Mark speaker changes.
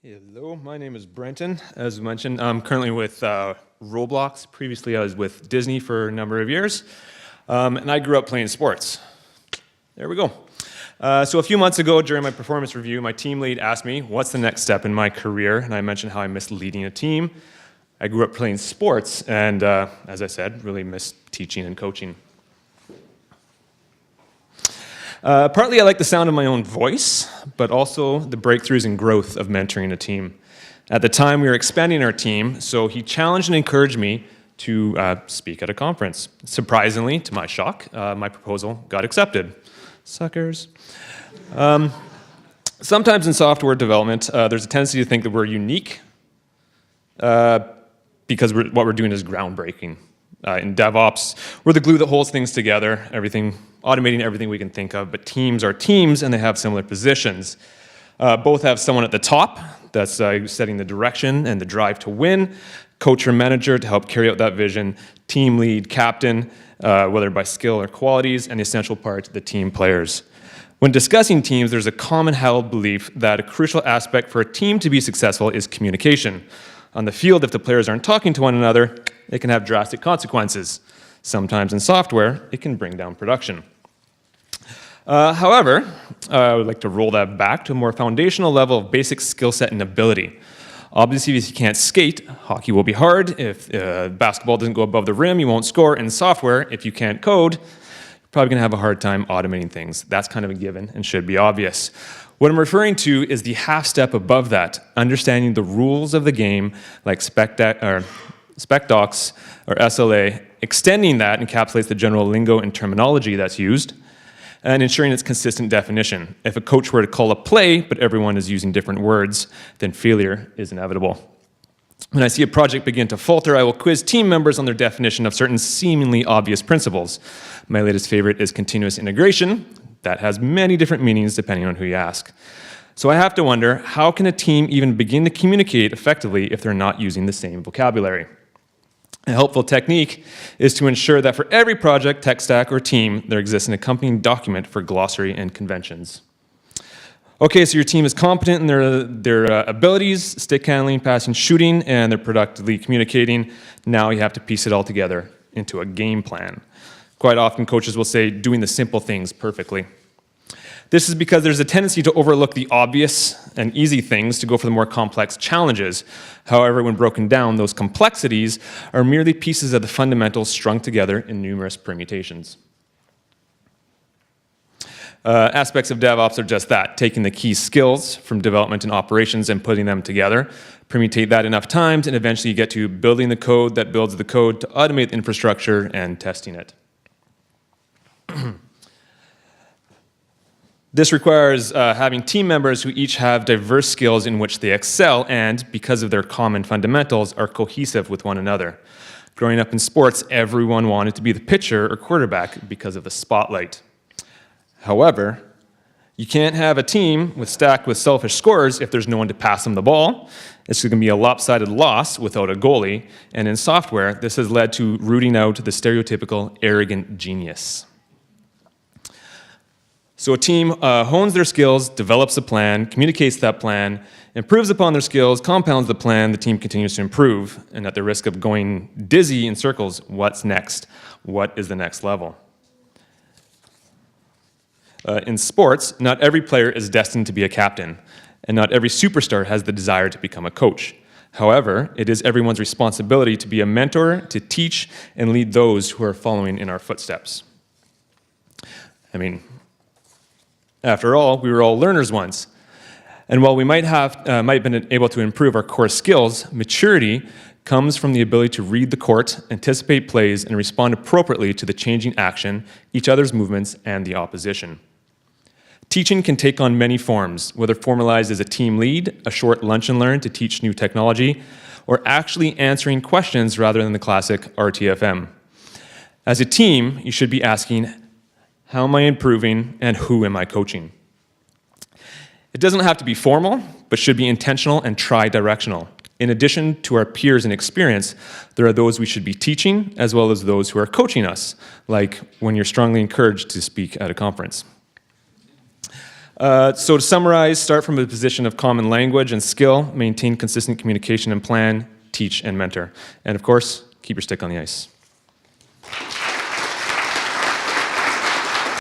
Speaker 1: Hello, my name is Brenton. As mentioned, I'm currently with Roblox. Previously, I was with Disney for a number of years, and I grew up playing sports. There we go. So a few months ago, during my performance review, my team lead asked me, what's the next step in my career? And I mentioned how I miss leading a team. I grew up playing sports, and as I said, really miss teaching and coaching. Partly I like the sound of my own voice, but also the breakthroughs and growth of mentoring a team. At the time, we were expanding our team, so he challenged and encouraged me to speak at a conference. Surprisingly, to my shock, my proposal got accepted. Suckers. Sometimes in software development, there's a tendency to think that we're unique because what we're doing is groundbreaking. In DevOps, we're the glue that holds things together, automating everything we can think of, but teams are teams and they have similar positions. Both have someone at the top that's setting the direction and the drive to win, coach or manager to help carry out that vision, team lead, captain, whether by skill or qualities, and the essential part, the team players. When discussing teams, there's a common held belief that a crucial aspect for a team to be successful is communication. On the field, if the players aren't talking to one another, it can have drastic consequences. Sometimes in software, it can bring down production. However, I would like to roll that back to a more foundational level of basic skill set and ability. Obviously, if you can't skate, hockey will be hard. If basketball doesn't go above the rim, you won't score. In software, if you can't code, you're probably going to have a hard time automating things. That's kind of a given and should be obvious. What I'm referring to is the half step above that, understanding the rules of the game, like spec docs or SLA. Extending that encapsulates the general lingo and terminology that's used, and ensuring its consistent definition. If a coach were to call a play, but everyone is using different words, then failure is inevitable. When I see a project begin to falter, I will quiz team members on their definition of certain seemingly obvious principles. My latest favorite is continuous integration. That has many different meanings depending on who you ask. So I have to wonder, how can a team even begin to communicate effectively if they're not using the same vocabulary? A helpful technique is to ensure that for every project, tech stack, or team, there exists an accompanying document for glossary and conventions. Okay, so your team is competent in their abilities, stick handling, passing, shooting, and they're productively communicating. Now you have to piece it all together into a game plan. Quite often, coaches will say, doing the simple things perfectly. This is because there's a tendency to overlook the obvious and easy things to go for the more complex challenges. However, when broken down, those complexities are merely pieces of the fundamentals strung together in numerous permutations. Aspects of DevOps are just that, taking the key skills from development and operations and putting them together. Permutate that enough times, and eventually you get to building the code that builds the code to automate the infrastructure and testing it. This requires having team members who each have diverse skills in which they excel and, because of their common fundamentals, are cohesive with one another. Growing up in sports, everyone wanted to be the pitcher or quarterback because of the spotlight. However, you can't have a team stacked with selfish scorers if there's no one to pass them the ball. It's going to be a lopsided loss without a goalie, and in software, this has led to rooting out the stereotypical arrogant genius. So a team hones their skills, develops a plan, communicates that plan, improves upon their skills, compounds the plan, the team continues to improve, and at the risk of going dizzy in circles, what's next? What is the next level? In sports, not every player is destined to be a captain, and not every superstar has the desire to become a coach. However, it is everyone's responsibility to be a mentor, to teach, and lead those who are following in our footsteps. I mean, after all, we were all learners once. And while we might have been able to improve our core skills, maturity comes from the ability to read the court, anticipate plays, and respond appropriately to the changing action, each other's movements, and the opposition. Teaching can take on many forms, whether formalized as a team lead, a short lunch and learn to teach new technology, or actually answering questions rather than the classic RTFM. As a team, you should be asking, how am I improving, and who am I coaching? It doesn't have to be formal, but should be intentional and tri-directional. In addition to our peers and experience, there are those we should be teaching, as well as those who are coaching us, like when you're strongly encouraged to speak at a conference. So to summarize, start from a position of common language and skill, maintain consistent communication and plan, teach and mentor. And of course, keep your stick on the ice.